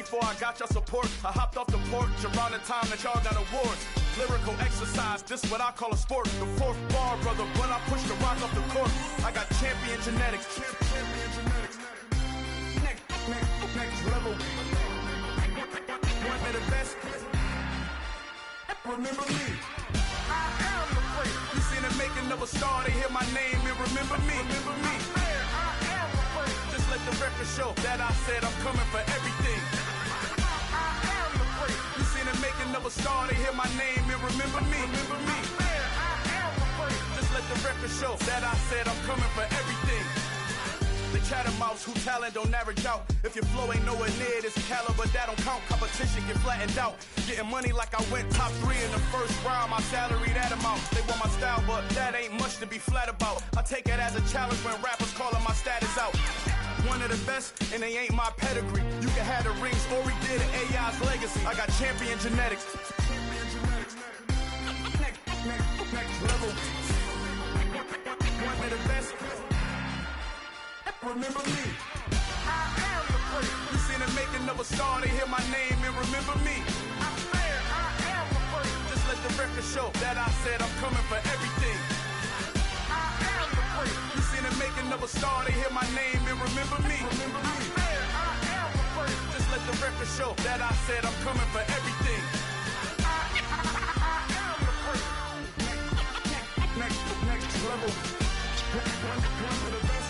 before I got your support. I hopped off the porch around the time that y'all got awards. Lyrical exercise, this what I call a sport. The fourth bar, brother, when I push the rock off the court. I got champion genetics. Next level. One of the best. Remember me. I am the great. You seen the making of a star, they hear my name and remember me. Remember me. I am the great. Just let the record show that I said I'm coming for everything. I am the great. You seen the making of a star, they hear my name and remember me. Remember me. I am the great. Just let the record show that I said I'm coming for everything. The chattermouths who talent don't average out. If your flow ain't nowhere near this caliber, that don't count. Competition get flattened out. Getting money like I went top 3 in the first round. My salary that amount. They want my style, but that ain't much to be flat about. I take it as a challenge when rappers calling my status out. One of the best, and they ain't my pedigree. You can have the rings, or we did AI's legacy. I got champion genetics. Next level. One of the best. Remember me. I am the great. You seen the making of a star, they hear my name and remember me. I am the great. Just let the record show that I said I'm coming for everything. I am the great. You seen the making of a star, they hear my name and remember me. Remember me. I am the great. Just let the record show that I said I'm coming for everything. I am the great. Next level. One of the best.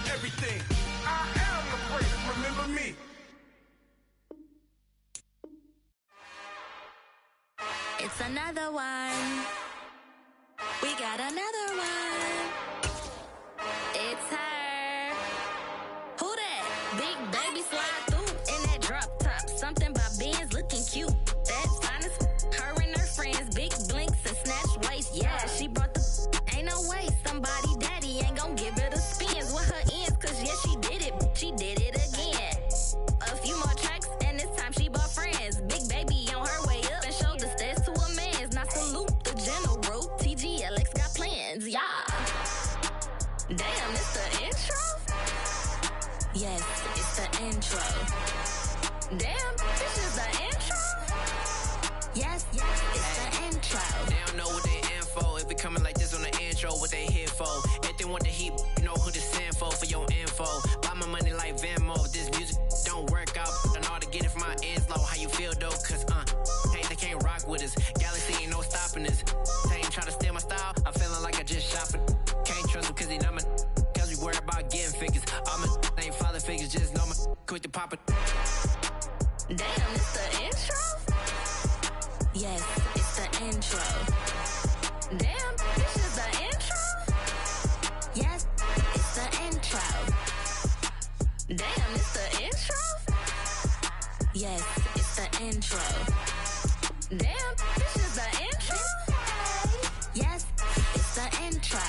Everything. I am the greatest. Remember me. It's another one. We got another one. It's her. Who that? Big baby slide through in that drop top. Something by Benz looking cute. That's honest. Her and her friends, big blinks and snatch waist. Yeah, she brought the. Ain't no way somebody daddy ain't gon' give it a spins with her ends. Cause yeah, she did it. She did it again. A few more tracks and this time she bought friends. Big baby on her way up and showed the stairs to a man's. Now salute the general. TGLX got plans, yeah. Damn, it's the intro? Yes, it's the intro. Damn, this is the intro? Yes, it's the intro. They don't know what they in for. If we coming like this on the intro, what they here for? If they want the heat, you know who to send for your info. Buy my money like Venmo. If this music don't work out, I know how to get it from my ends low. How you feel though? Cause hey, they can't rock with us. Galaxy ain't no stopping us. They ain't try to steal my style. I'm feeling like I just shot for. Can't trust them cause they not my. Cause we worried about getting figures. All my ain't father figures, just know my quick to pop it. Damn, it's the intro? Yes, it's the intro. Damn, this is the intro? Yes, it's the intro. Damn, it's the intro? Yes, it's the intro. Damn, this is the intro? Yes, it's the intro.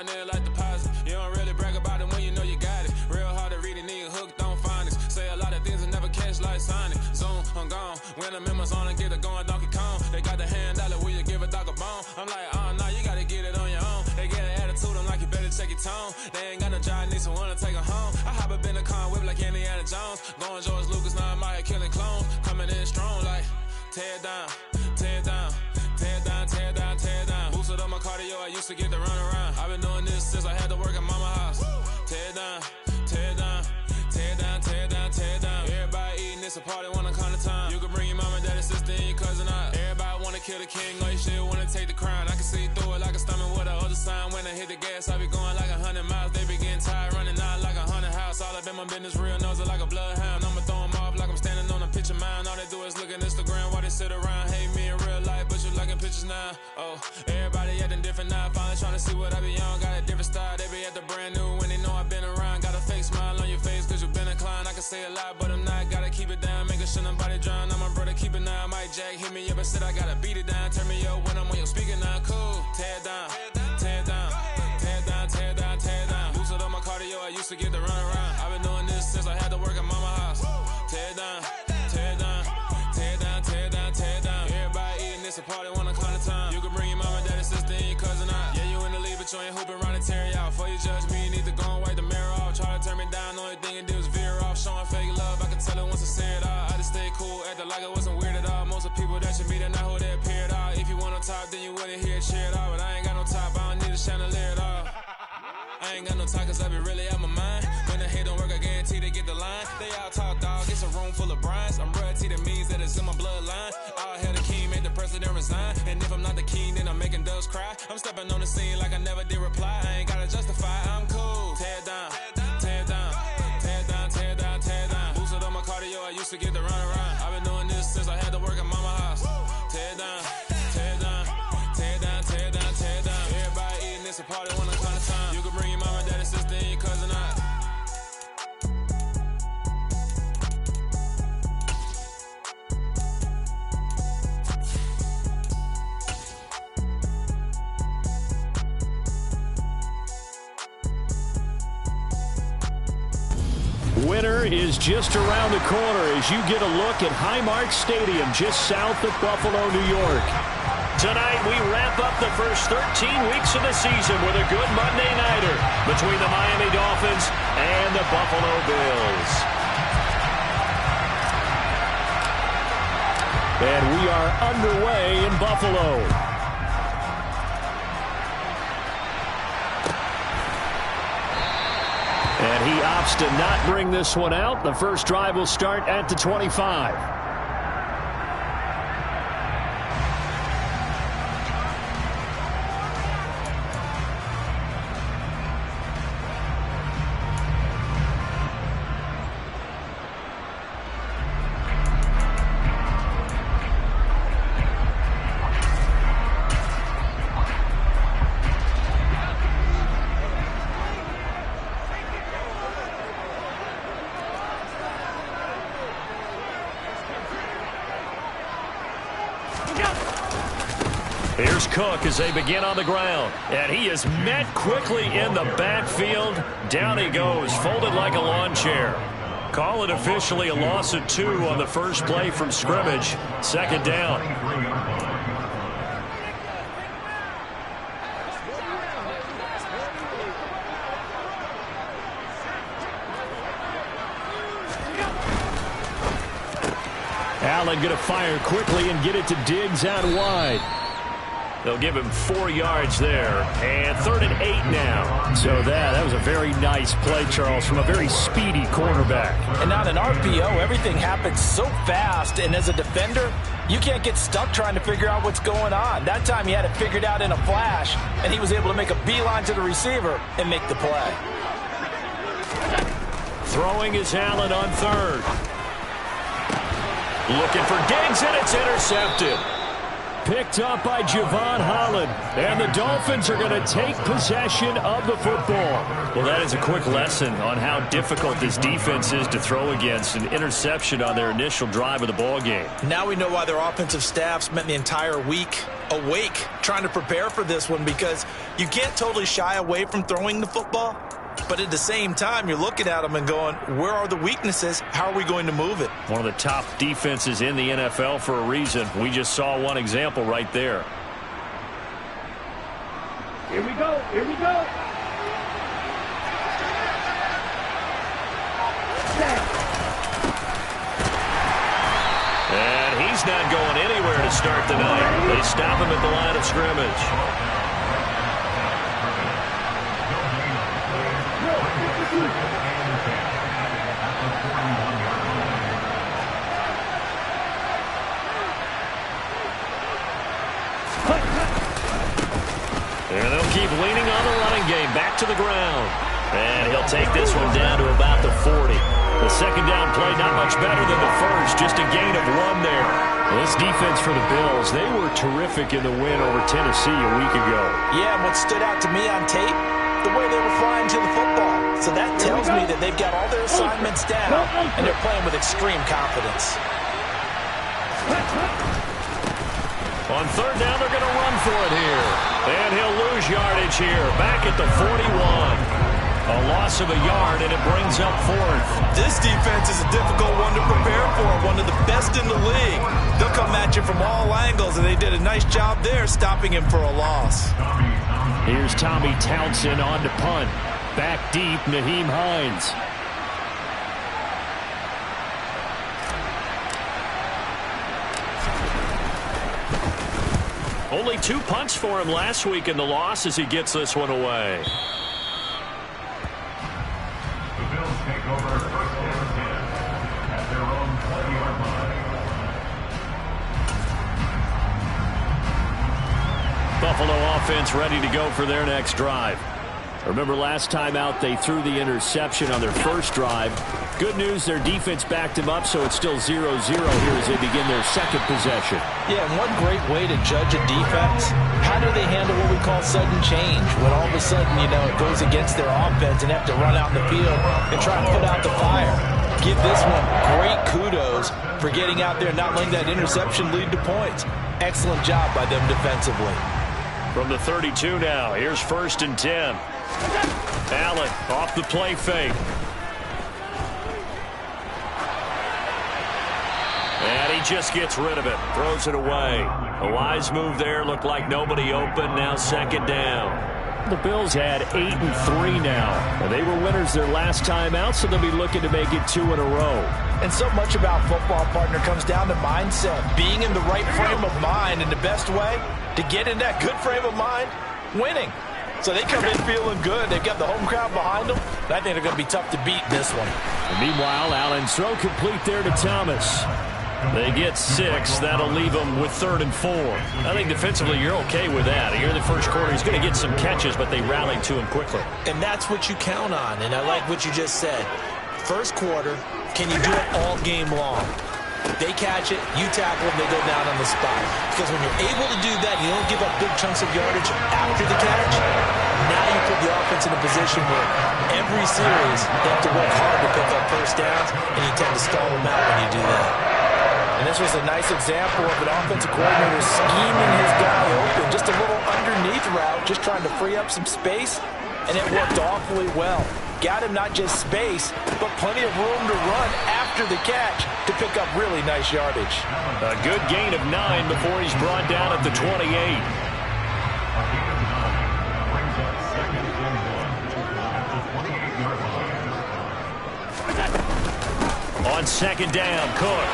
There like deposit. You don't really brag about it when you know you got it. Real hard to read a nigga hooked, don't find it. Say a lot of things and never catch like Sonic. Zone, I'm gone. When I'm in my zone and get it going, Donkey Kong. They got the hand dollar, will you give a dog a bone? I'm like, nah, you gotta get it on your own. They get an attitude, I'm like, you better check your tone. They ain't got no job, need someone to take her home. I hop up in the car, whip like Indiana Jones. Going George Lucas, now I'm out here killing clones. Coming in strong like, tear down, tear down. Tear down, tear down, tear down. Boosted up my cardio, I used to get to run around. I've been doing this since I had to work at mama house. Tear down, tear down, tear down, tear down, tear down. Everybody eating, it's a party, wanna come to time. You can bring your mama, daddy, sister, and your cousin out. Everybody wanna kill the king, or you shit wanna take the crown. I can see through it like a stomach with a other sign. When I hit the gas, I be going like 100 miles. They be getting tired, running out like 100 house. All up in my business, real nose it like a bloodhound. I'ma throw them off like I'm standing on a picture mine. All they do is look at Instagram while they sit around, hate me in real life, but you liking pictures now. Oh, everybody acting different now. Finally trying to see what I be on. Got a different style. They be at the brand new when they know I've been around. Got a fake smile on your face cause you been inclined. I can say a lot me up and said I gotta beat it down. Turn me up when I'm on your speaker now. Cool. Tear it down. Tear it down. Tear it down. Tear it down. Tear it down. Boosted up my cardio. I used to get the run around. I've been doing this since I had to work at mama house. Tear it down. Tear it down. Tear it down. Tear it down. Tear it down. Everybody eating this a party one o'clock of time. You can bring your mama, daddy, sister, and your cousin out. Yeah, you in the league, but you ain't hooping around and tear out. Before you judge me, you need to go and wipe the mirror off. Try to turn me down, only thing it did was veer off. Showing fake love, I can tell it once I say it all. I just stay cool, acting like it wasn't weird at all. Most of the people that you meet are not who they appear at all. If you want on top, then you wouldn't hear it cheer at all. But I ain't got no top, I don't need a chandelier at all. I ain't got no talk, cause I be really out my mind. When the hate don't work, I guarantee they get the line. They all talk, dog, it's a room full of Bryans. I'm royalty, that means that it's in my bloodline. All hell the king, made the president resign. And if I'm not the king, then I'm making doves cry. I'm stepping on the scene like I never did reply. I ain't gotta justify, I'm cool. Tear it down, tear it down, tear it down, tear it down, tear it down. Boosted up my cardio, I used to get the run around. I've been doing this since I had to work at mama house. Tear it down, tear it down, tear it down, tear it down, tear it down. Everybody eating this a party one o'clock of time. You can bring your mama, daddy, sister, and your cousin out. Winter is just around the corner as you get a look at Highmark Stadium just south of Buffalo, New York. Tonight we wrap up the first 13 weeks of the season with a good Monday nighter between the Miami Dolphins and the Buffalo Bills. And we are underway in Buffalo. And he opts to not bring this one out. The first drive will start at the 25. Here's Cook as they begin on the ground. And he is met quickly in the backfield. Down he goes, folded like a lawn chair. Call it officially a loss of 2 on the first play from scrimmage. Second down. Allen going to fire quickly and get it to Diggs out wide. They'll give him 4 yards there. And 3rd and 8 now. So that was a very nice play, Charles, from a very speedy quarterback. And on an RPO, everything happens so fast. And as a defender, you can't get stuck trying to figure out what's going on. That time he had it figured out in a flash. And he was able to make a beeline to the receiver and make the play. Throwing is Allen on 3rd. Looking for Diggs, and it's intercepted. Picked up by Javon Holland. And the Dolphins are going to take possession of the football. Well, that is a quick lesson on how difficult this defense is to throw against. An interception on their initial drive of the ball game. Now we know why their offensive staff spent the entire week awake trying to prepare for this one, because you can't totally shy away from throwing the football. But at the same time, you're looking at them and going, where are the weaknesses? How are we going to move it? One of the top defenses in the NFL for a reason. We just saw one example right there. Here we go. Here we go. And he's not going anywhere to start the night. They stop him at the line of scrimmage. And they'll keep leaning on the running game. Back to the ground. And he'll take this one down to about the 40. The second down play not much better than the first. Just a gain of 1 there. This defense for the Bills, they were terrific in the win over Tennessee a week ago. Yeah, and what stood out to me on tape, the way they were flying to the football. So that tells me that they've got all their assignments down, and they're playing with extreme confidence. On third down, they're going to run for it here. And he'll lose yardage here. Back at the 41. A loss of a yard, and it brings up fourth. This defense is a difficult one to prepare for, one of the best in the league. They'll come at you from all angles, and they did a nice job there stopping him for a loss. Here's Tommy Townsend on to punt. Back deep, Nyheim Hines. Only 2 punts for him last week in the loss as he gets this one away. Buffalo offense ready to go for their next drive. Remember last time out they threw the interception on their first drive. Good news, their defense backed them up, so it's still 0-0 here as they begin their second possession. Yeah, and one great way to judge a defense, how do they handle what we call sudden change? When all of a sudden, it goes against their offense and have to run out in the field and try and put out the fire. Give this one great kudos for getting out there and not letting that interception lead to points. Excellent job by them defensively. From the 32 now, here's 1st and 10. Allen off the play fake. And he just gets rid of it, throws it away. A wise move there, looked like nobody open, now 2nd down. The Bills had 8-3 now. And they were winners their last time out, so they'll be looking to make it 2 in a row. And so much about football, partner, comes down to mindset. Being in the right frame of mind, and the best way to get in that good frame of mind, winning. So they come in feeling good. They've got the home crowd behind them. And I think they're going to be tough to beat in this one. And meanwhile, Allen's throw complete there to Thomas. They get 6. That'll leave them with 3rd and 4. I think defensively you're okay with that. Here in the first quarter, he's going to get some catches, but they rallied to him quickly. And that's what you count on. And I like what you just said. First quarter, can you do it all game long? They catch it, you tackle them, they go down on the spot. Because when you're able to do that, you don't give up big chunks of yardage after the catch. Now you put the offense in a position where every series they have to work hard to pick up first downs, and you tend to stall them out when you do that. And this was a nice example of an offensive coordinator scheming his guy open, just a little underneath route, just trying to free up some space, and it worked awfully well. Got him not just space, but plenty of room to run after the catch to pick up really nice yardage. A good gain of 9 before he's brought down at the 28. On 2nd down, Cook.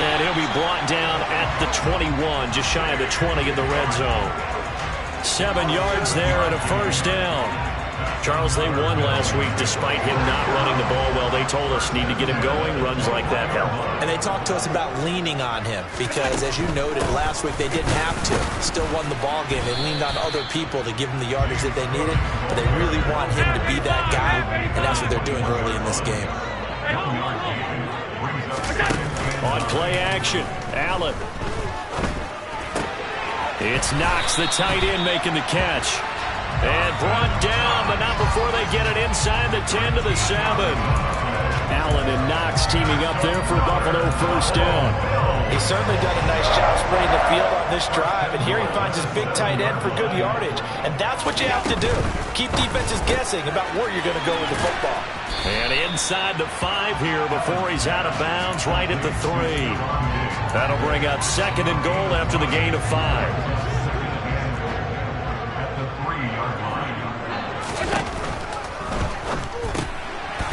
And he'll be brought down at the 21, just shy of the 20 in the red zone. 7 yards there and a 1st down. Charles, they won last week despite him not running the ball well. They told us need to get him going. Runs like that help. And they talked to us about leaning on him because, as you noted, last week they didn't have to. Still won the ball game. They leaned on other people to give them the yardage that they needed, but they really want him to be that guy, and that's what they're doing early in this game. On play action, Allen. It's Knox, the tight end, making the catch. And brought down, but not before they get it inside the 10 to the 7. Allen and Knox teaming up there for Buffalo 1st down. He's certainly done a nice job spreading the field on this drive, and here he finds his big tight end for good yardage. And that's what you have to do. Keep defenses guessing about where you're going to go with the football. And inside the 5 here before he's out of bounds, right at the 3. That'll bring up 2nd and goal after the gain of 5.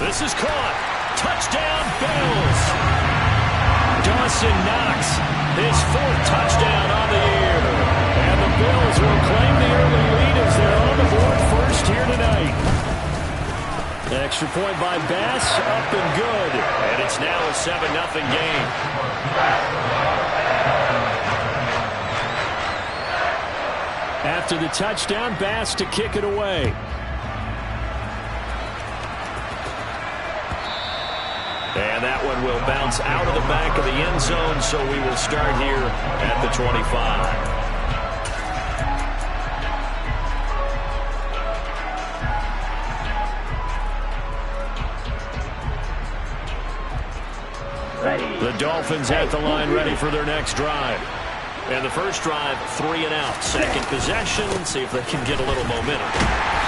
This is caught. Touchdown, Bills. Dawson Knox, his 4th touchdown on the year. And the Bills will claim the early lead as they're on the board first here tonight. Extra point by Bass, up and good. And it's now a 7-0 game. After the touchdown, Bass to kick it away. And that one will bounce out of the back of the end zone, so we will start here at the 25. The Dolphins at the line ready for their next drive. And the first drive, 3 and out. Second possession, see if they can get a little momentum.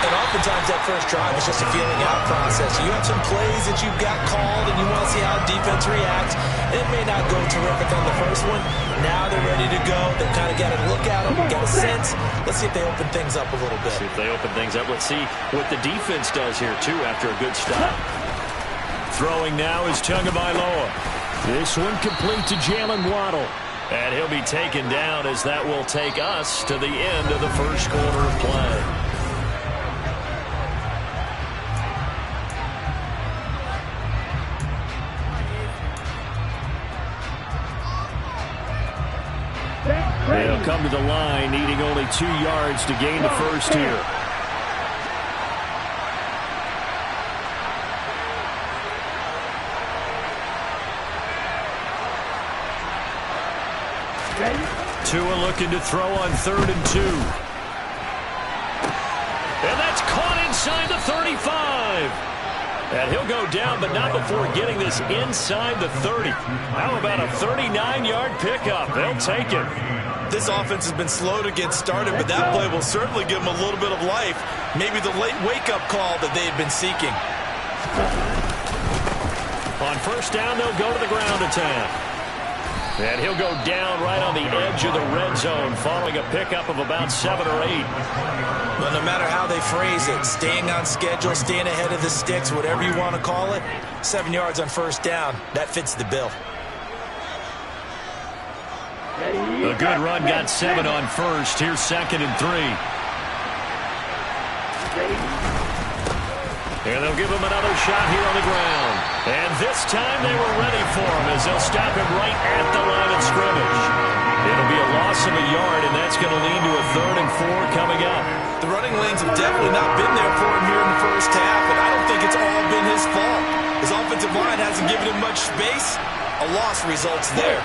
And oftentimes that first drive is just a feeling out process. You have some plays that you've got called and you want to see how defense reacts. It may not go terrific on the first one. Now they're ready to go. They've kind of got to look at them, got a sense. Let's see if they open things up a little bit. See if they open things up. Let's see what the defense does here, too, after a good stop. Throwing now is Tagovailoa. This one complete to Jalen Waddle. And he'll be taken down as that will take us to the end of the first quarter of play. They'll come to the line, needing only 2 yards to gain the first here. Tua looking to throw on 3rd and 2. And that's caught inside the 35. And he'll go down, but not before getting this inside the 30. How about a 39-yard pickup? They'll take it. This offense has been slow to get started, but that play will certainly give them a little bit of life. Maybe the late wake-up call that they had been seeking. On first down, they'll go to the ground attack. And he'll go down right on the edge of the red zone following a pickup of about 7 or 8. Well, no matter how they phrase it, staying on schedule, staying ahead of the sticks, whatever you want to call it, 7 yards on first down, that fits the bill. A good run got 7 on first. Here's 2nd and 3. And they'll give him another shot here on the ground. And this time they were ready for him as they'll stop him right at the line of scrimmage. It'll be a loss of a yard, and that's going to lead to a 3rd and 4 coming up. The running lanes have definitely not been there for him here in the first half, and I don't think it's all been his fault. His offensive line hasn't given him much space. A loss results there.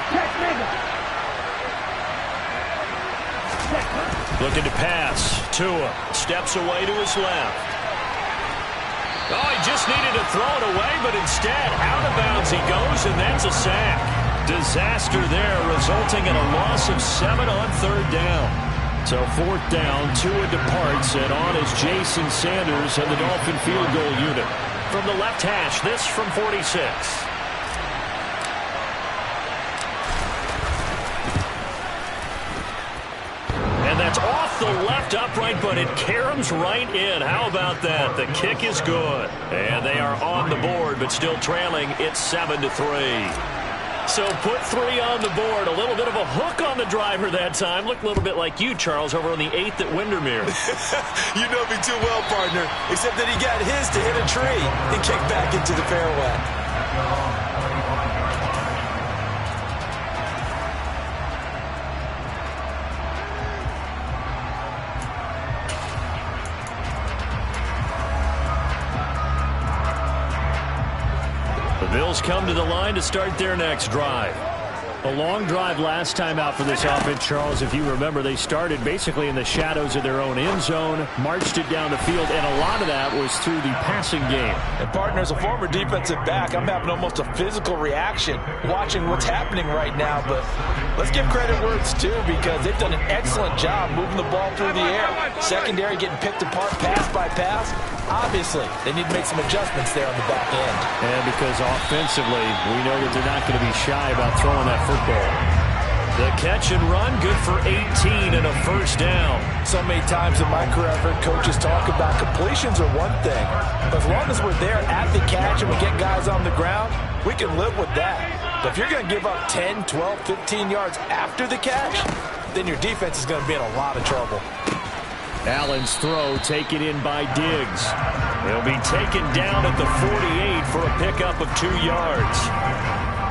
Looking to pass. Tua steps away to his left. Oh, he just needed to throw it away, but instead, out of bounds he goes, and that's a sack. Disaster there, resulting in a loss of 7 on 3rd down. So 4th down, Tua departs, and on is Jason Sanders and the Dolphin field goal unit. From the left hash, this from 46. That's off the left upright, but it caroms right in. How about that? The kick is good. And they are on the board, but still trailing. It's 7-3. So put 3 on the board. A little bit of a hook on the driver that time. Looked a little bit like you, Charles, over on the 8th at Windermere. You know me too well, partner. Except that he got his to hit a tree and kick back into the fairway. Bills come to the line to start their next drive. A long drive last time out for this offense, Charles. If you remember, they started basically in the shadows of their own end zone, marched it down the field, and a lot of that was through the passing game. And partner, as a former defensive back, I'm having almost a physical reaction watching what's happening right now. But let's give credit where it's due, because they've done an excellent job moving the ball through the air. Secondary getting picked apart pass by pass. Obviously, they need to make some adjustments there on the back end. And because offensively, we know that they're not going to be shy about throwing that football. The catch and run, good for 18 and a first down. So many times in my career, I've heard coaches talk about completions are one thing. But as long as we're there at the catch and we get guys on the ground, we can live with that. But if you're going to give up 10, 12, 15 yards after the catch, then your defense is going to be in a lot of trouble. Allen's throw taken in by Diggs. He'll be taken down at the 48 for a pickup of 2 yards.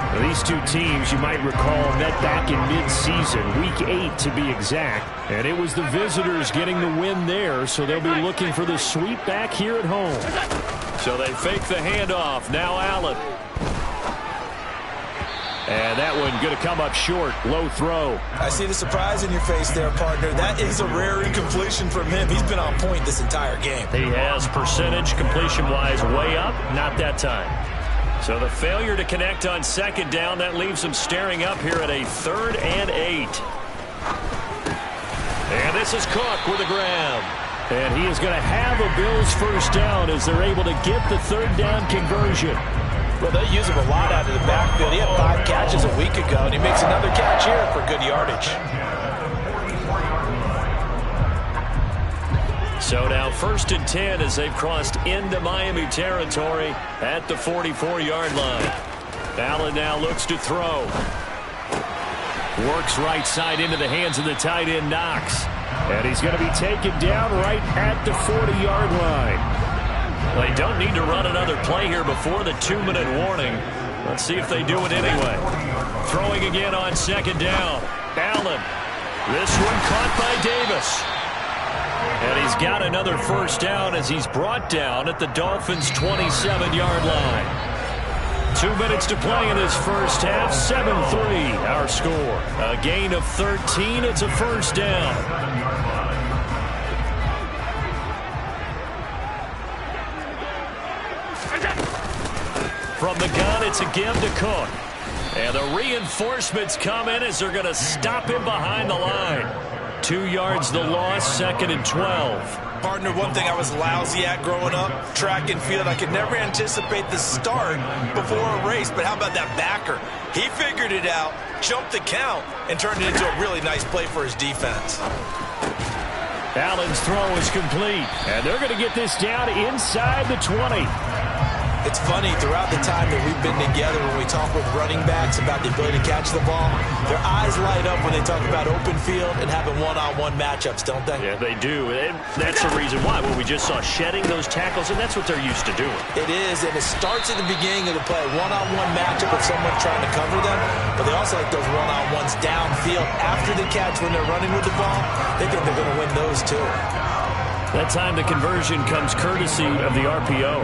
Now, these two teams, you might recall, met back in mid-season, week 8 to be exact. And it was the visitors getting the win there, so they'll be looking for the sweep back here at home. So they fake the handoff. Now Allen. And that one going to come up short. Low throw. I see the surprise in your face there, partner. That is a rare incompletion from him. He's been on point this entire game. He has percentage completion-wise way up. Not that time. So the failure to connect on second down, that leaves him staring up here at a 3rd and 8. And this is Cook with the grab. And he is going to have a Bills first down as they're able to get the third down conversion. Well, they use him a lot out of the backfield. He had 5 catches a week ago, and he makes another catch here for good yardage. So now 1st and 10 as they've crossed into Miami territory at the 44-yard line. Allen now looks to throw. Works right side into the hands of the tight end, Knox. And he's going to be taken down right at the 40-yard line. They don't need to run another play here before the 2-minute warning. Let's see if they do it anyway. Throwing again on 2nd down. Allen. This one caught by Davis. And he's got another first down as he's brought down at the Dolphins' 27-yard line. 2 minutes to play in this first half. 7-3 our score. A gain of 13. It's a first down. From the gun, it's a give to Cook. And the reinforcements come in as they're going to stop him behind the line. 2 yards the loss, 2nd and 12. Partner, one thing I was lousy at growing up, track and field, I could never anticipate the start before a race, but how about that backer? He figured it out, jumped the count, and turned it into a really nice play for his defense. Allen's throw is complete, and they're going to get this down inside the 20. It's funny, throughout the time that we've been together, when we talk with running backs about the ability to catch the ball, their eyes light up when they talk about open field and having one-on-one matchups, don't they? Yeah, they do. And that's the reason why. When we just saw shedding those tackles, and that's what they're used to doing. It is, and it starts at the beginning of the play. One-on-one matchup with someone trying to cover them, but they also like those one-on-ones downfield after the catch when they're running with the ball. They think they're going to win those too. That time the conversion comes courtesy of the RPO.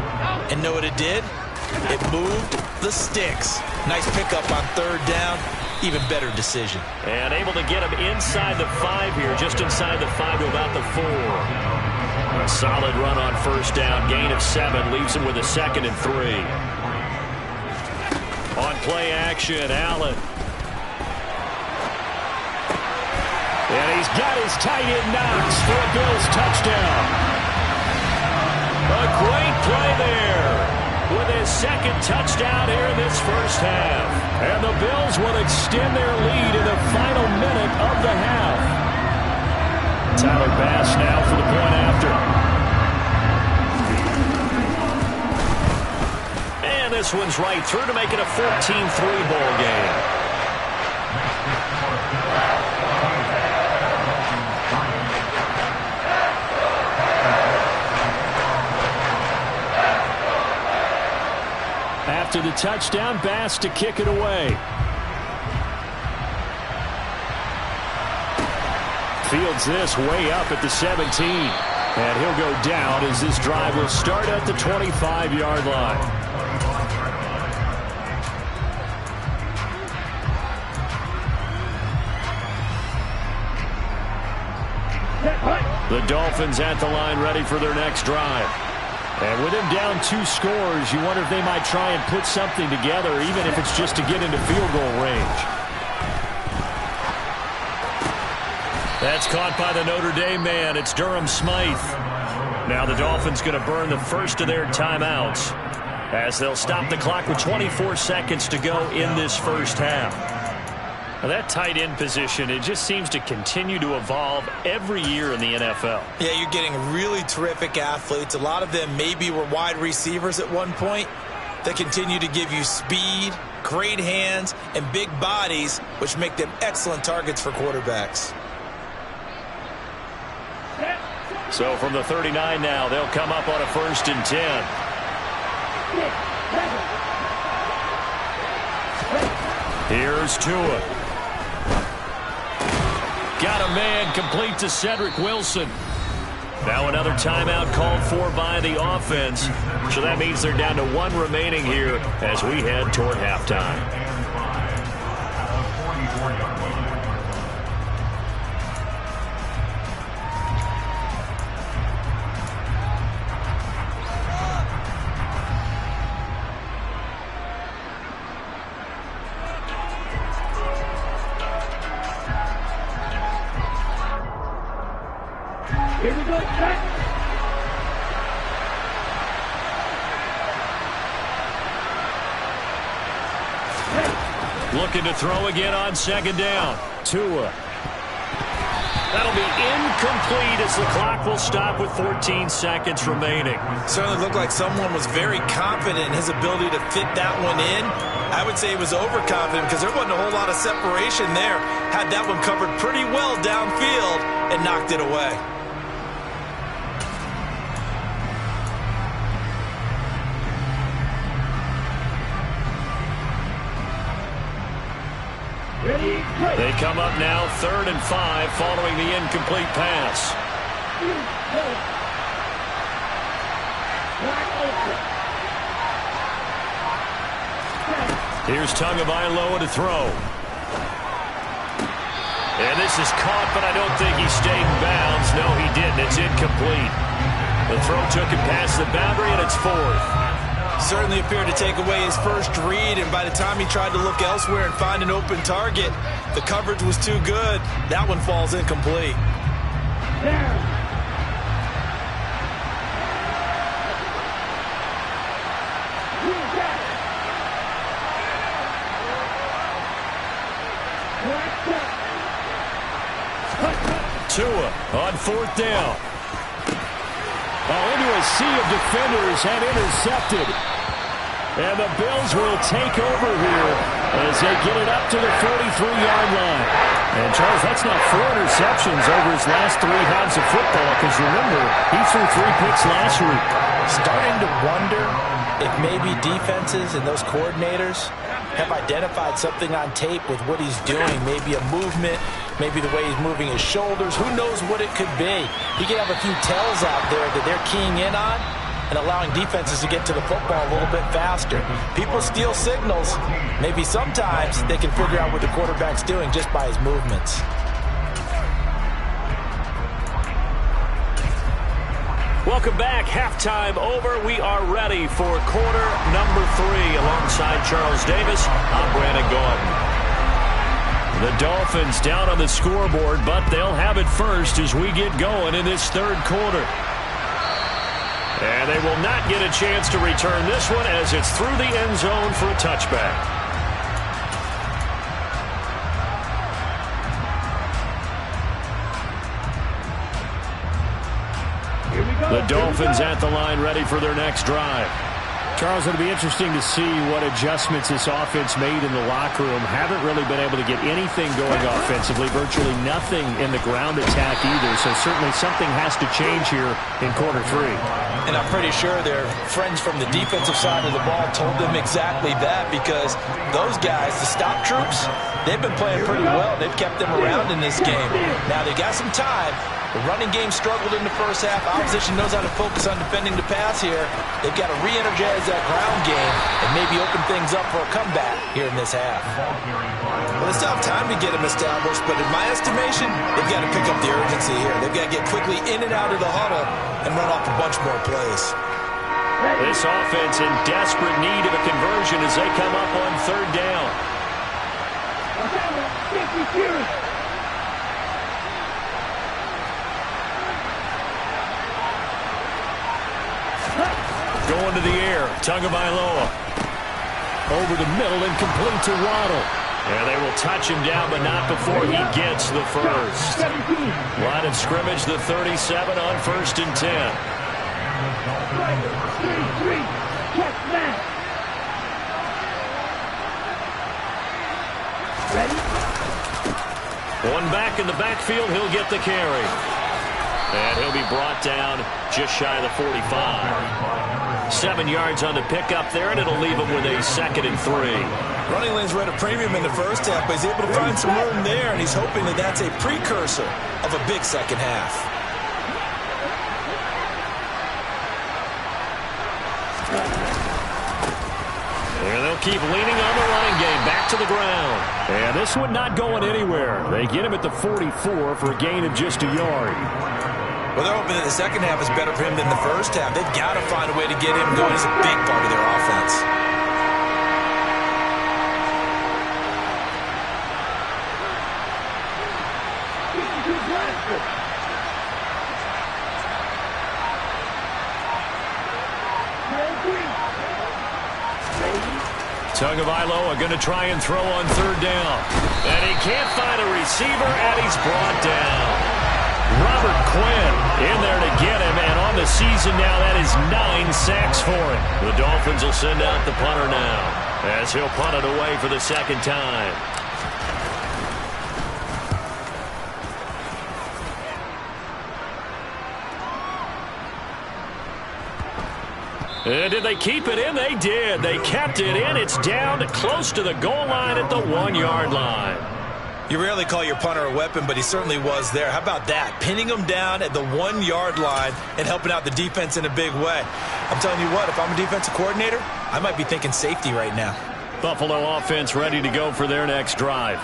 And know what it did? It moved the sticks. Nice pickup on 3rd down. Even better decision. And able to get him inside the 5 here, just inside the 5 to about the 4. A solid run on 1st down. Gain of 7 leaves him with a 2nd and 3. On play action, Allen. And he's got his tight end Knox for a Bills touchdown. A great play there with his 2nd touchdown here in this first half. And the Bills will extend their lead in the final minute of the half. Tyler Bass now for the point after. And this one's right through to make it a 14-3 ball game. After the touchdown, Bass to kick it away. Fields this way up at the 17. And he'll go down as this drive will start at the 25-yard line. The Dolphins at the line ready for their next drive. And with him down 2 scores, you wonder if they might try and put something together, even if it's just to get into field goal range. That's caught by the Notre Dame man. It's Durham Smythe. Now the Dolphins going to burn the first of their timeouts as they'll stop the clock with 24 seconds to go in this first half. Now that tight end position, it just seems to continue to evolve every year in the NFL. Yeah, you're getting really terrific athletes. A lot of them maybe were wide receivers at one point. They continue to give you speed, great hands, and big bodies, which make them excellent targets for quarterbacks. So from the 39 now, they'll come up on a 1st and 10. Here's Tua. Got a man complete to Cedric Wilson. Now another timeout called for by the offense. So that means they're down to 1 remaining here as we head toward halftime. good. Check. Looking to throw again on second down. Tua. That'll be incomplete as the clock will stop with 14 seconds remaining. Certainly looked like someone was very confident in his ability to fit that one in. I would say he was overconfident because there wasn't a whole lot of separation there. Had that one covered pretty well downfield and knocked it away. They come up now 3rd and 5 following the incomplete pass. Here's Tagovailoa to throw. And this is caught, but I don't think he stayed in bounds. No, he didn't. It's incomplete. The throw took it past the boundary, and it's 4th. Certainly appeared to take away his first read, and by the time he tried to look elsewhere and find an open target, the coverage was too good. That one falls incomplete. Tua on 4th down. Into a sea of defenders and intercepted. And the Bills will take over here as they get it up to the 43-yard line. And, Charles, that's not 4 interceptions over his last 3 halves of football, because, remember, he threw 3 picks last week. Starting to wonder if maybe defenses and those coordinators have identified something on tape with what he's doing. Maybe a movement, maybe the way he's moving his shoulders. Who knows what it could be? He could have a few tells out there that they're keying in on and allowing defenses to get to the football a little bit faster. People steal signals. Maybe sometimes they can figure out what the quarterback's doing just by his movements. Welcome back. Halftime over. We are ready for quarter number 3. Alongside Charles Davis, I'm Brandon Gaudin. The Dolphins down on the scoreboard, but they'll have it first as we get going in this 3rd quarter. And they will not get a chance to return this one as it's through the end zone for a touchback. The Dolphins at the line ready for their next drive. Charles, it'll be interesting to see what adjustments this offense made in the locker room. Haven't really been able to get anything going offensively, virtually nothing in the ground attack either. So certainly something has to change here in quarter 3. And I'm pretty sure their friends from the defensive side of the ball told them exactly that, because those guys, the stop troops, they've been playing pretty well. They've kept them around in this game. Now they got some time. The running game struggled in the first half. Opposition knows how to focus on defending the pass here. They've got to re-energize that ground game and maybe open things up for a comeback here in this half. Well, they still have time to get them established, but in my estimation, they've got to pick up the urgency here. They've got to get quickly in and out of the huddle and run off a bunch more plays. This offense in desperate need of a conversion as they come up on 3rd down. Going to the air, Tagovailoa. Over the middle and complete to Waddle. And they will touch him down, but not before he gets the first. Line of scrimmage, the 37 on 1st and 10. One back in the backfield, he'll get the carry. And he'll be brought down just shy of the 45. 7 yards on the pickup there, and it'll leave him with a 2nd and 3. Running lanes were at a premium in the first half, but he's able to find some room there, and he's hoping that that's a precursor of a big second half. And they'll keep leaning on the running game. Back to the ground. And this one not going anywhere. They get him at the 44 for a gain of just a yard. Well, they're hoping that the second half is better for him than the first half. They've got to find a way to get him going. He's a big part of their offense. Tagovailoa going to try and throw on third down. And he can't find a receiver, and he's brought down. Robert Quinn in there to get him, and on the season now, that is 9 sacks for him. The Dolphins will send out the punter now, as he'll punt it away for the second time. And did they keep it in? They did. They kept it in. It's down close to the goal line at the 1-yard line. You rarely call your punter a weapon, but he certainly was there. How about that? Pinning him down at the 1-yard line and helping out the defense in a big way. I'm telling you what, if I'm a defensive coordinator, I might be thinking safety right now. Buffalo offense ready to go for their next drive.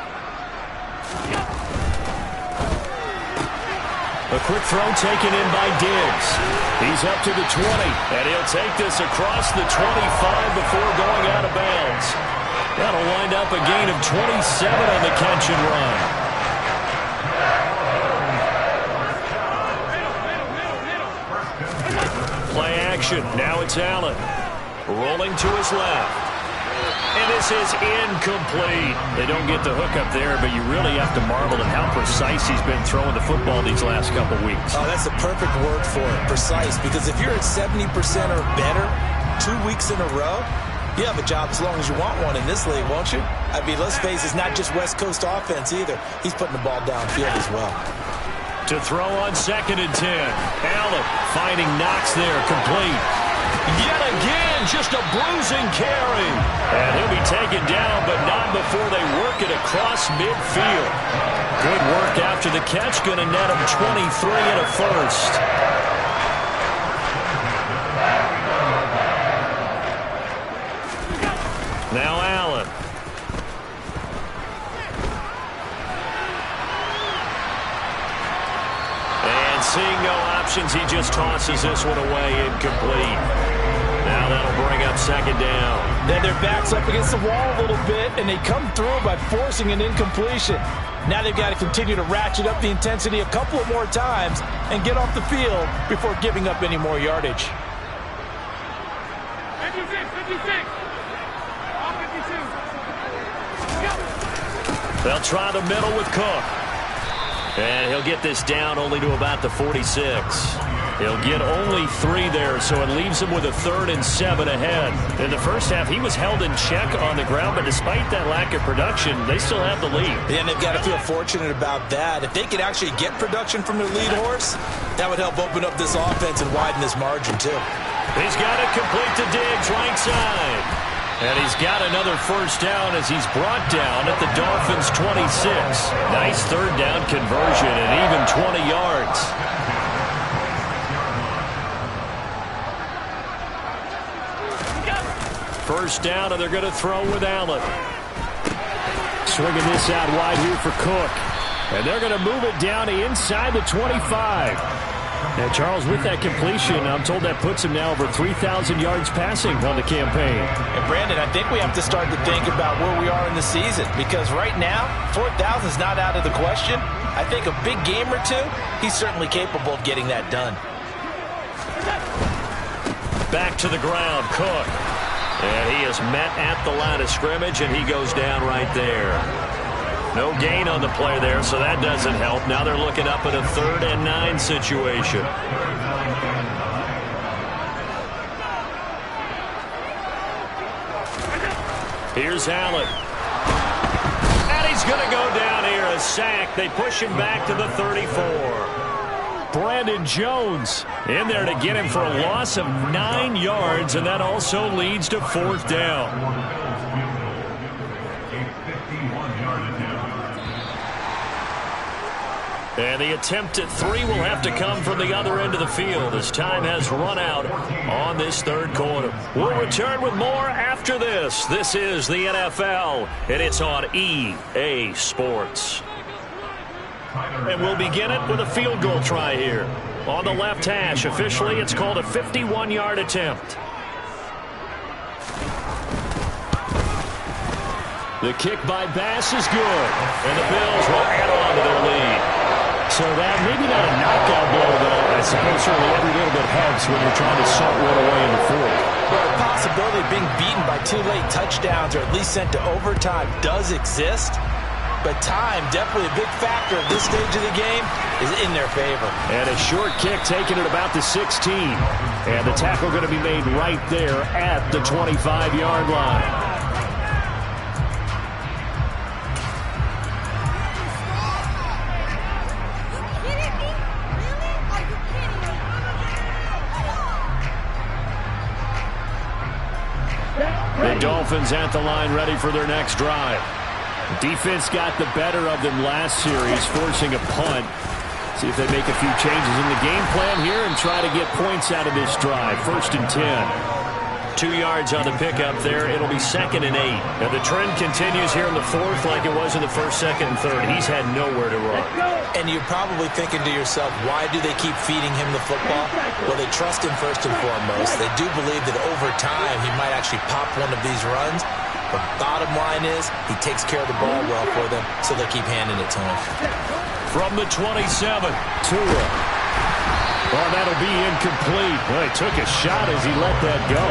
A quick throw taken in by Diggs. He's up to the 20, and he'll take this across the 25 before going out of bounds. That'll wind up a gain of 27 on the catch and run. Play action. Now it's Allen. Rolling to his left. And this is incomplete. They don't get the hook up there, but you really have to marvel at how precise he's been throwing the football these last couple weeks. Oh, that's the perfect word for it, precise. Because if you're at 70% or better 2 weeks in a row, you have a job as long as you want one in this league, won't you? I mean, let's face it, it's not just West Coast offense either. He's putting the ball downfield as well. To throw on 2nd and 10. Allen finding Knox there, complete. Yet again, just a bruising carry. And he'll be taken down, but not before they work it across midfield. Good work after the catch, going to net him 23 and a first. Now Allen. And seeing no options, he just tosses this one away, incomplete. Now that'll bring up 2nd down. Then their back's up against the wall a little bit, and they come through by forcing an incompletion. Now they've got to continue to ratchet up the intensity a couple of more times and get off the field before giving up any more yardage. 56. They'll try the middle with Cook. And he'll get this down only to about the 46. He'll get only 3 there, so it leaves him with a 3rd and 7 ahead. In the first half, he was held in check on the ground, but despite that lack of production, they still have the lead. And they've got to feel fortunate about that. If they could actually get production from their lead horse, that would help open up this offense and widen this margin, too. He's got it complete to Diggs, right side. And he's got another first down as he's brought down at the Dolphins' 26. Nice 3rd down conversion and even 20 yards. First down, and they're going to throw with Allen. Swinging this out wide here for Cook. And they're going to move it down to inside the 25. And Charles, with that completion, I'm told that puts him now over 3,000 yards passing on the campaign. And Brandon, I think we have to start to think about where we are in the season, because right now, 4,000 is not out of the question. I think a big game or two, he's certainly capable of getting that done. Back to the ground, Cook. And he is met at the line of scrimmage, and he goes down right there. No gain on the play there, so that doesn't help. Now they're looking up at a 3rd and 9 situation. Here's Allen. And he's going to go down here, a sack. They push him back to the 34. Brandon Jones in there to get him for a loss of 9 yards, and that also leads to 4th down. And the attempt at 3 will have to come from the other end of the field as time has run out on this 3rd quarter. We'll return with more after this. This is the NFL, and it's on EA Sports. And we'll begin it with a field goal try here. On the left hash, officially, it's called a 51-yard attempt. The kick by Bass is good. And the Bills will add on to their lead. So that, maybe not a knockout blow, but I suppose certainly every little bit helps when you're trying to salt one away in the 4th. Well, the possibility possibility of being beaten by 2 late touchdowns or at least sent to overtime does exist. But time, definitely a big factor at this stage of the game, is in their favor. And a short kick taken at about the 16. And the tackle going to be made right there at the 25-yard line. The Dolphins at the line ready for their next drive. Defense got the better of them last series, forcing a punt. See if they make a few changes in the game plan here and try to get points out of this drive. 1st and 10. 2 yards on the pickup there. It'll be 2nd and 8. Now the trend continues here in the 4th like it was in the 1st, 2nd, and 3rd. He's had nowhere to run. And you're probably thinking to yourself, why do they keep feeding him the football? Well, they trust him first and foremost. They do believe that over time he might actually pop one of these runs. But bottom line is he takes care of the ball well for them, so they keep handing it to him. From the 27, Tua. Oh, that'll be incomplete. Well, he took a shot as he let that go.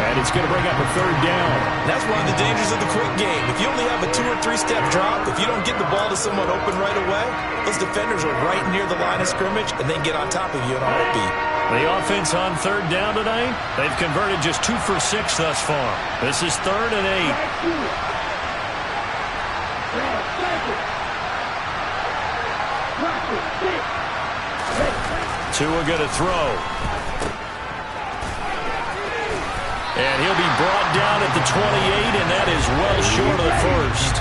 And it's going to bring up a 3rd down. That's one of the dangers of the quick game. If you only have a 2- or 3-step drop, if you don't get the ball to someone open right away, those defenders are right near the line of scrimmage and they can get on top of you in a heartbeat. The offense on 3rd down tonight, they've converted just 2 for 6 thus far. This is 3rd and 8. Tua going to throw. And he'll be brought down at the 28, and that is well short of the 1st.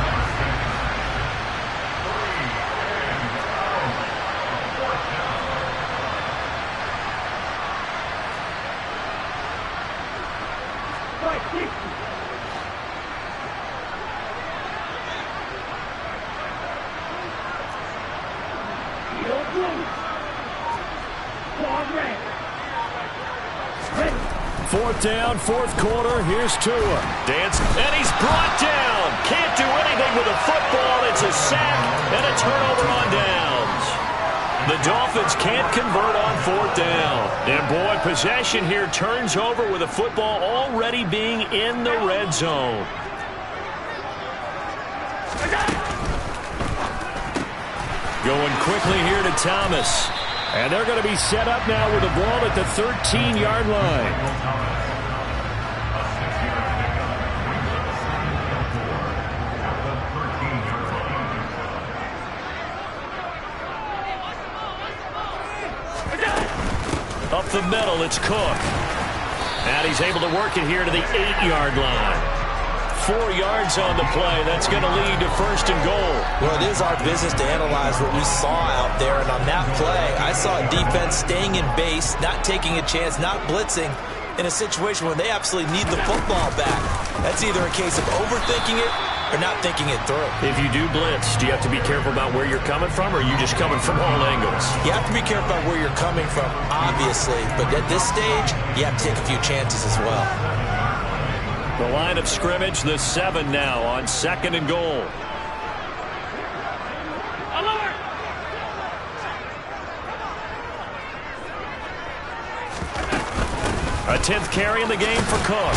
Fourth down, 4th quarter. Here's Tua. Dance, and he's brought down. Can't do anything with the football. It's a sack and a turnover on downs. The Dolphins can't convert on 4th down. And boy, possession here turns over with the football already being in the red zone. Going quickly here to Thomas. And they're going to be set up now with the ball at the 13-yard line. Up the middle, it's Cook. And he's able to work it here to the 8-yard line. 4 yards on the play. That's going to lead to 1st and goal. Well, it is our business to analyze what we saw out there. And on that play, I saw a defense staying in base, not taking a chance, not blitzing in a situation where they absolutely need the football back. That's either a case of overthinking it or not thinking it through. If you do blitz, do you have to be careful about where you're coming from, or are you just coming from all angles? You have to be careful about where you're coming from, obviously. But at this stage, you have to take a few chances as well. The line of scrimmage, the 7 now on 2nd and goal. A 10th carry in the game for Cook.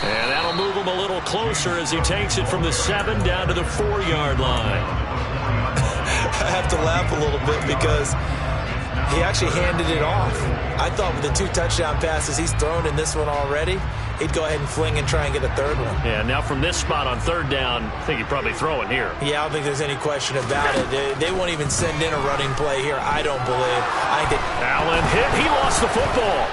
And that'll move him a little closer as he takes it from the 7 down to the 4-yard line. I have to laugh a little bit because he actually handed it off. I thought with the 2 touchdown passes he's thrown in this one already, he'd go ahead and fling and try and get a 3rd one. Yeah, now from this spot on 3rd down, I think he'd probably throw it here. Yeah, I don't think there's any question about it. They won't even send in a running play here, I don't believe. Allen hit. He lost the football.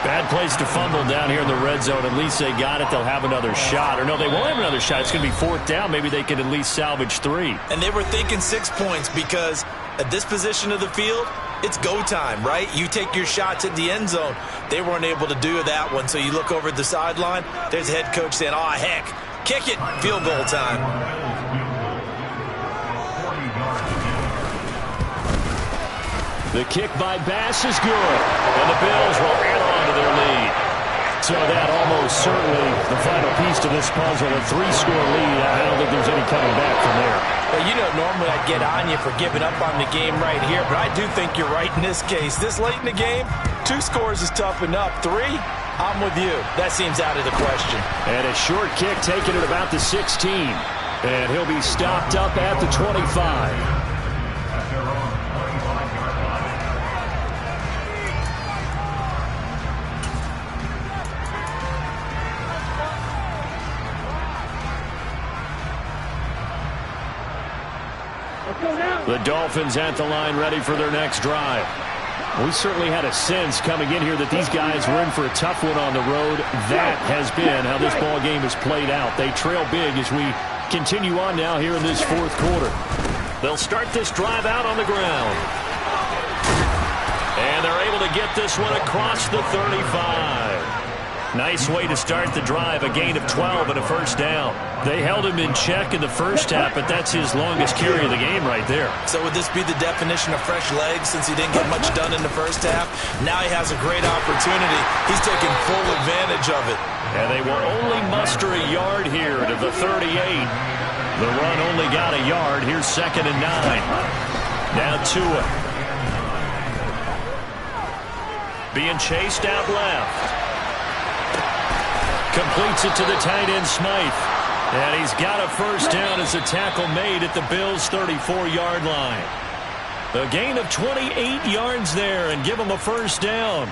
Bad place to fumble down here in the red zone. At least they got it. They'll have another shot. Or no, they won't have another shot. It's going to be 4th down. Maybe they can at least salvage 3. And they were thinking 6 points because at this position of the field, it's go time, right? You take your shots at the end zone. They weren't able to do that one. So you look over at the sideline. There's the head coach saying, oh, heck, kick it. Field goal time. The kick by Bass is good. And the Bills will add on to their lead. So that almost certainly the final piece to this puzzle. A 3-score lead. I don't think there's any coming back from there. Well, you know, normally I'd get on you for giving up on the game right here, but I do think you're right in this case. This late in the game, 2 scores is tough enough. 3, I'm with you. That seems out of the question. And a short kick taken at about the 16. And he'll be stopped up at the 25. The Dolphins at the line ready for their next drive. We certainly had a sense coming in here that these guys were in for a tough one on the road. That has been how this ball game has played out. They trail big as we continue on now here in this 4th quarter. They'll start this drive out on the ground. And they're able to get this one across the 35. Nice way to start the drive, a gain of 12 and a first down. They held him in check in the first half, but that's his longest carry of the game right there. So would this be the definition of fresh legs since he didn't get much done in the first half? Now he has a great opportunity. He's taking full advantage of it. And they will only muster a yard here to the 38. The run only got a yard. Here's 2nd and 9. Now Tua. Being chased out left. Completes it to the tight end, Smythe. And he's got a first down as a tackle made at the Bills' 34-yard line. A gain of 28 yards there and give him a first down.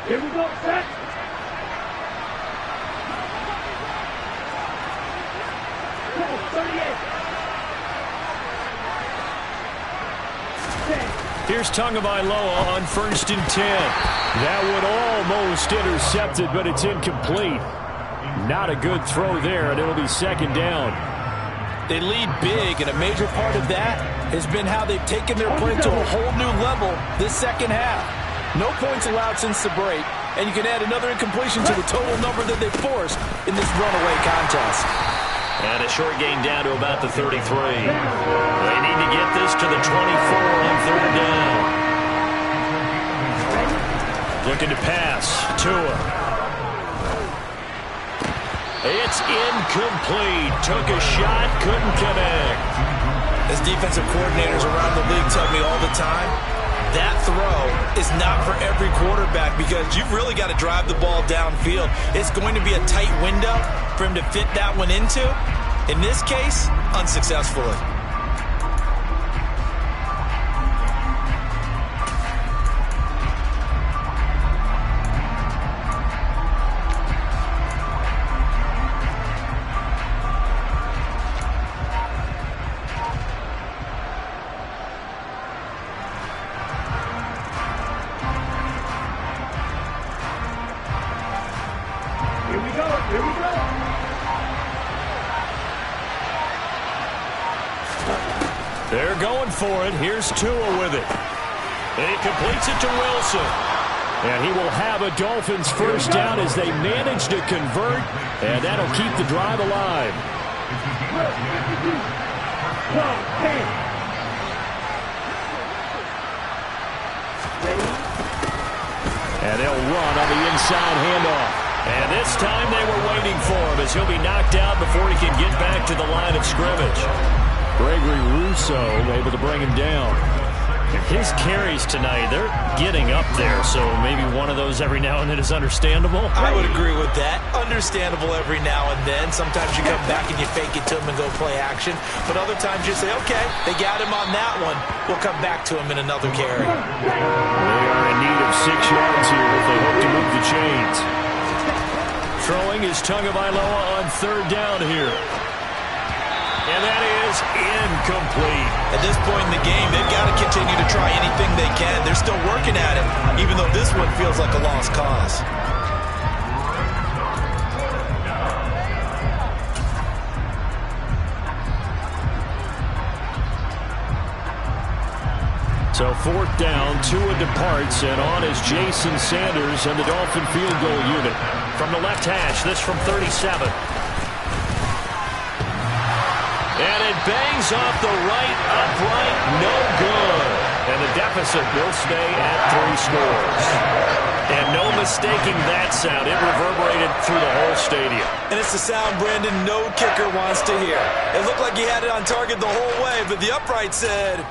Here we go, set. Go, 38. Here's Tagovailoa on 1st and 10. That would almost intercepted, but it's incomplete. Not a good throw there, and it'll be 2nd down. They lead big, and a major part of that has been how they've taken their play to a whole new level this second half. No points allowed since the break, and you can add another incompletion to the total number that they forced in this runaway contest. And a short gain down to about the 33. They need to get this to the 24 on 3rd down. Looking to pass. Tua. It's incomplete. Took a shot, couldn't connect. As defensive coordinators around the league tell me all the time, that throw is not for every quarterback because you've really got to drive the ball downfield. It's going to be a tight window for him to fit that one into. In this case, unsuccessfully. They're going for it. Here's Tua with it. He completes it to Wilson. And he will have a Dolphins first down as they manage to convert. And that'll keep the drive alive. And they'll run on the inside handoff. And this time they were waiting for him as he'll be knocked out before he can get back to the line of scrimmage. Gregory Rousseau able to bring him down. His carries tonight, they're getting up there, so maybe one of those every now and then is understandable. I would agree with that. Understandable every now and then. Sometimes you come back and you fake it to him and go play action. But other times you say, okay, they got him on that one. We'll come back to him in another carry. They are in need of 6 yards here if they hope to move the chains. Throwing is Tagovailoa on 3rd down here. And that is incomplete. At this point in the game, they've got to continue to try anything they can. They're still working at it, even though this one feels like a lost cause. So 4th down, Tua departs, and on is Jason Sanders and the Dolphin field goal unit. From the left hash, this from 37. And it bangs off the right upright, no good. And the deficit will stay at 3 scores. And no mistaking that sound. It reverberated through the whole stadium. And it's the sound Brandon no kicker wants to hear. It looked like he had it on target the whole way, but the upright said,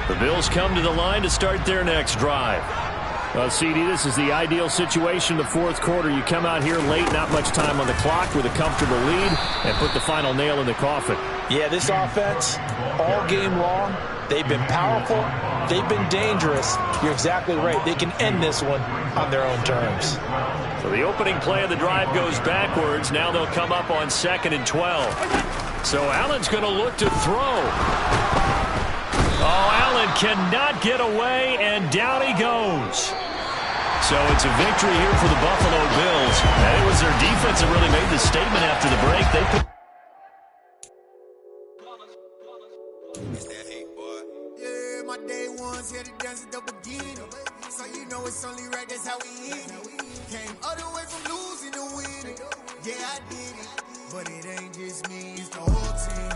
The Bills come to the line to start their next drive. Well, CD, this is the ideal situation in the fourth quarter. You come out here late, not much time on the clock with a comfortable lead, and put the final nail in the coffin. Yeah, this offense, all game long, they've been powerful, they've been dangerous. You're exactly right. They can end this one on their own terms. So the opening play of the drive goes backwards. Now they'll come up on 2nd and 12. So Allen's going to look to throw. Oh, Allen cannot get away, and down he goes. So it's a victory here for the Buffalo Bills. And it was their defense that really made the statement after the break. They put yeah, my day ones here to dance at the beginning. So you know it's only right, that's how we eat it. Came all the way from losing to winning. Yeah, I did it. But it ain't just me, it's the whole team.